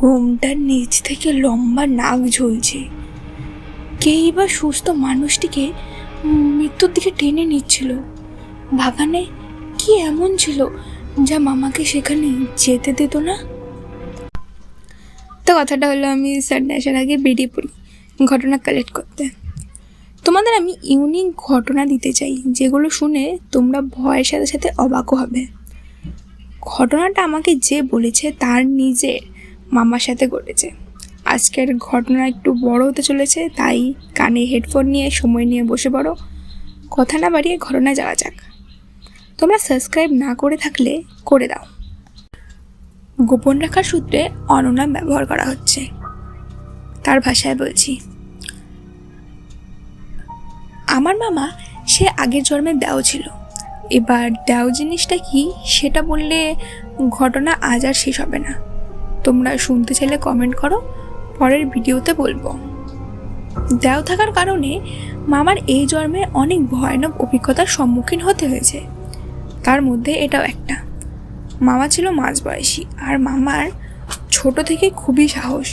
ঘোমটার নিচ থেকে লম্বা নাক ঝুলছে। কেই বা সুস্থ মানুষটিকে মৃত্যুর দিকে টেনে নিচ্ছিল। বাগানে কি এমন ছিল যা মামাকে সেখানে যেতে দিত না? তো কথাটা হলো, আমি সানডে আসার আগে বেরিয়ে পড়ি ঘটনা কালেক্ট করতে। তোমাদের আমি ইউনিক ঘটনা দিতে চাই, যেগুলো শুনে তোমরা ভয়ের সাথে সাথে অবাকও হবে। ঘটনাটা আমাকে যে বলেছে তার নিজের মামার সাথে ঘটেছে। আজকের ঘটনা একটু বড় হতে চলেছে, তাই কানে হেডফোন নিয়ে সময় নিয়ে বসে পড়ো। কথা না বাড়িয়ে ঘটনা যাওয়া যাক। তোমরা সাবস্ক্রাইব না করে থাকলে করে দাও। গোপন রাখার সূত্রে অননাম ব্যবহার করা হচ্ছে। তার ভাষায় বলছি, আমার মামা সে আগের জন্মে দেও ছিল। এবার দেও জিনিসটা কি সেটা বললে ঘটনা আজ আর শেষ হবে না। তোমরা শুনতে চাইলে কমেন্ট করো, পরের ভিডিওতে বলবো। দেও থাকার কারণে মামার এই জন্মে অনেক ভয়ানক অভিজ্ঞতার সম্মুখীন হতে হয়েছে। তার মধ্যে এটাও একটা। মামা ছিল মাঝবয়সী, আর মামার ছোট থেকে খুবই সাহস।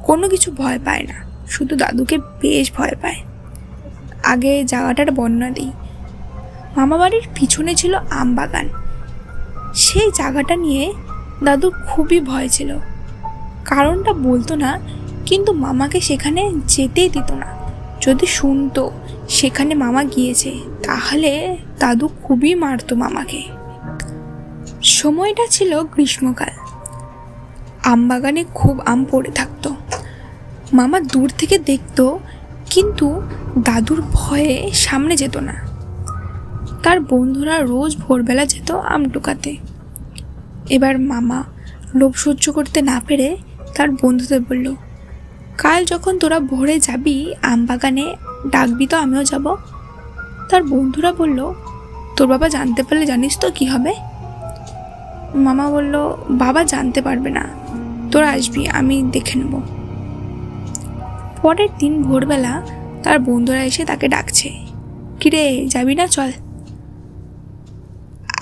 কোনো কিছু ভয় পায় না, শুধু দাদুকে বেশ ভয় পায়। আগে জায়গাটার বর্ণনা দিই। মামা বাড়ির পিছনে ছিল আম বাগান। সেই জায়গাটা নিয়ে দাদুর খুবই ভয় ছিল। কারণটা বলতো না, কিন্তু মামাকে সেখানে যেতেই দিত না। যদি শুনতো সেখানে মামা গিয়েছে, তাহলে দাদু খুবই মারতো মামাকে। সময়টা ছিল গ্রীষ্মকাল। আম বাগানে খুব আম পড়ে থাকতো। মামা দূর থেকে দেখতো, কিন্তু দাদুর ভয়ে সামনে যেত না। তার বন্ধুরা রোজ ভোরবেলা যেত আম টুকাতে। এবার মামা লোভ সহ্য করতে না পেরে তার বন্ধুদের বলল, কাল যখন তোরা ভোরে যাবি আম বাগানে, ডাকবি তো, আমিও যাব। তার বন্ধুরা বলল, তোর বাবা জানতে পারলে জানিস তো কি হবে? মামা বলল, বাবা জানতে পারবে না, তোরা আসবি, আমি দেখে নেব। পরের দিন ভোরবেলা তার বন্ধুরা এসে তাকে ডাকছে, কিরে যাবি না, চল।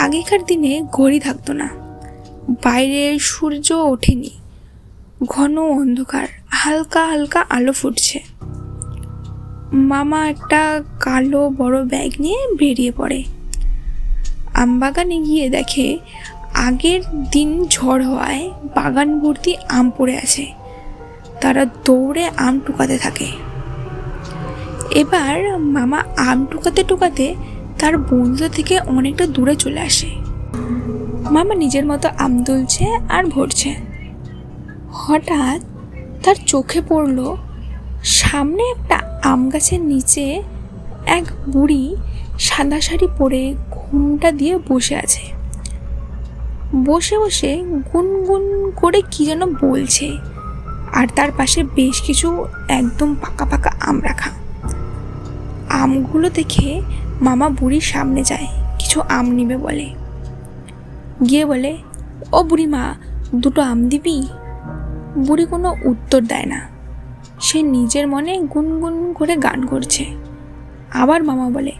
আগেকার দিনে ঘড়ি থাকতো না, বাইরে সূর্য ওঠেনি, ঘন অন্ধকার, হালকা হালকা আলো ফুটছে। মামা একটা কালো বড় ব্যাগ নিয়ে বেরিয়ে পড়ে। আমবাগানে গিয়ে দেখে আগের দিন ঝড় হওয়ায় বাগান ভর্তি আম পড়ে আছে। তারা দৌড়ে আম টুকাতে থাকে। এবার মামা আম টুকাতে টুকাতে তার বন্ধুদের থেকে অনেকটা দূরে চলে আসে। মামা নিজের মতো আম তুলছে আর ভরছে। হঠাৎ তার চোখে পড়ল সামনে একটা আম গাছের নিচে এক বুড়ি সাদা শাড়ি পরে ঘোমটা দিয়ে বসে আছে। বসে বসে গুনগুন করে কি যেন বলছে, আর তার পাশে বেশ কিছু একদম পাকা পাকা আম রাখা। আমগুলো দেখে মামা বুড়ির সামনে যায়, কিছু আম নিবে বলে। গিয়ে বলে, ও বুড়িমা, দুটো আম দিবি? বুড়ি কোনো উত্তর দেয় না, সে নিজের মনে গুনগুন করে গান করছে। আবার মামা বলে,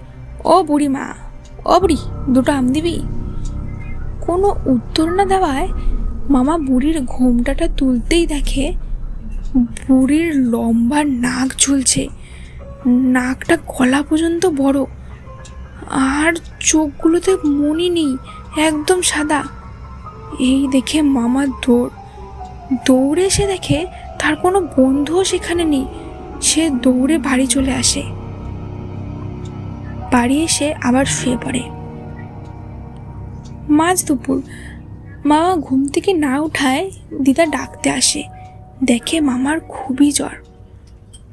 ও বুড়িমা, ও বুড়ি, দুটো আম দিবি? কোনো উত্তর না দেওয়ায় মামা বুড়ির ঘোমটাটা তুলতেই দেখে বুড়ির লম্বা নাক ঝুলছে। নাকটা গলা পর্যন্ত বড়, আর চোখগুলোতে মনি নেই, একদম সাদা। এই দেখে মামা দৌড়ে এসে দেখে তার কোনো বন্ধুও সেখানে নেই। সে দৌড়ে বাড়ি চলে আসে। বাড়ি এসে আবার শুয়ে পড়ে। মাঝ দুপুর মামা ঘুম থেকে না উঠায় দিদা ডাকতে আসে। দেখে মামার খুবই জ্বর,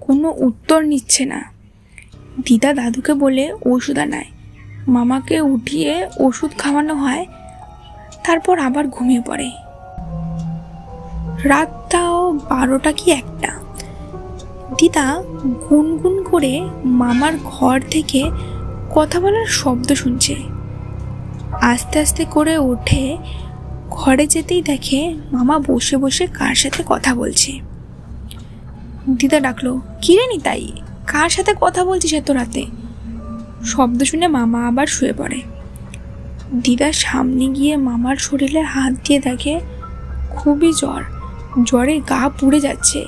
কোনো উত্তর নিচ্ছে না। দিদা দাদুকে বলে ওষুধ আনায়। মামাকে উঠিয়ে ওষুধ খাওয়ানো হয়, তারপর আবার ঘুমিয়ে পড়ে। রাতটাও 12টা কি 1টা। দিদা গুনগুন করে মামার ঘর থেকে কথা বলার শব্দ শুনছে। আস্তে আস্তে করে ওঠে, ঘরে যেতেই দেখে মামা বসে বসে কার সাথে কথা বলছে। দিদা ডাকলো, কিরে নিতাই, কার সাথে কথা বলছিস এত রাতে? শব্দ শুনে মামা আবার শুয়ে পড়ে। দিদা সামনে গিয়ে মামার শরীরে হাত দিয়ে দেখে খুবই জ্বর, জ্বরে গা পুড়ে যাচ্ছে।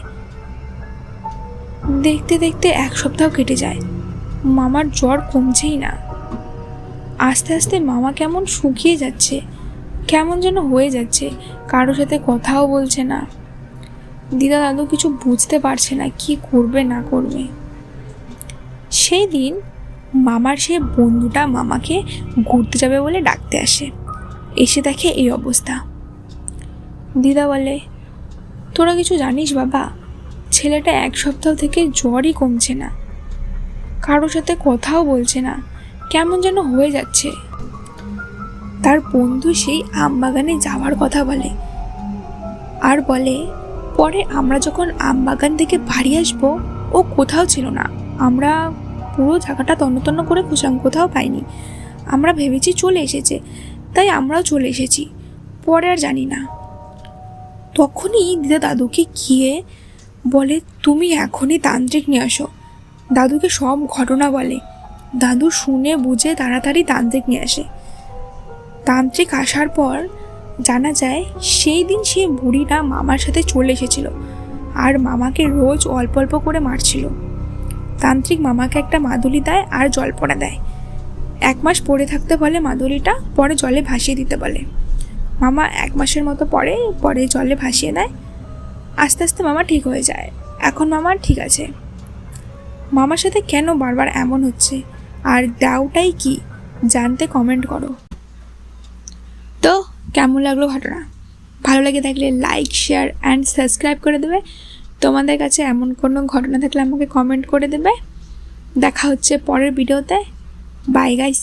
দেখতে দেখতে 1 সপ্তাহ কেটে যায়, মামার জ্বর কমছেই না। আস্তে আস্তে মামা কেমন শুকিয়ে যাচ্ছে, কেমন যেন হয়ে যাচ্ছে, কারোর সাথে কথাও বলছে না। দিদা দাদু কিছু বুঝতে পারছে না কি করবে না করবে। সেই দিন মামার সে বন্ধুটা মামাকে ঘুরতে যাবে বলে ডাকতে আসে। এসে দেখে এই অবস্থা। দিদা বলে, তোরা কিছু জানিস বাবা, ছেলেটা 1 সপ্তাহ থেকে জ্বরই কমছে না, কারোর সাথে কথাও বলছে না, কেমন যেন হয়ে যাচ্ছে। তার বন্ধু সেই আমবাগানে যাওয়ার কথা বলে, আর বলে পরে আমরা যখন আমবাগান থেকে বাড়ি আসবো ও কোথাও ছিল না। আমরা পুরো জায়গাটা তন্ন করে খুঁজলাম, কোথাও পাইনি। আমরা ভেবেছি চলে এসেছে, তাই আমরাও চলে এসেছি, পরে আর জানি না। তখনই দিদা দাদুকে গিয়ে বলে, তুমি এখনই তান্ত্রিক নিয়ে আসো। দাদুকে সব ঘটনা বলে। দাদু শুনে বুঝে তাড়াতাড়ি তান্ত্রিক নিয়ে আসে। তান্ত্রিক আসার পর জানা যায় সেই দিন সে বুড়িটা মামার সাথে চলে এসেছিল আর মামাকে রোজ অল্প অল্প করে মারছিল। তান্ত্রিক মামাকে একটা মাদুলি দেয় আর জলপড়া দেয়। 1 মাস পড়ে থাকতে বলে মাদুলিটা, পরে জলে ভাসিয়ে দিতে বলে। মামা 1 মাসের মতো পরে জলে ভাসিয়ে দেয়। আস্তে আস্তে মামা ঠিক হয়ে যায়। এখন মামা ঠিক আছে। মামার সাথে কেন বারবার এমন হচ্ছে আর দাওটাই কি জানতে কমেন্ট করো। তো কেমন লাগলো ঘটনা? ভালো লাগে থাকলে লাইক, শেয়ার অ্যান্ড সাবস্ক্রাইব করে দেবে। তোমাদের কাছে এমন কোনো ঘটনা থাকলে আমাকে কমেন্ট করে দেবে। দেখা হচ্ছে পরের ভিডিওতে। Bye guys.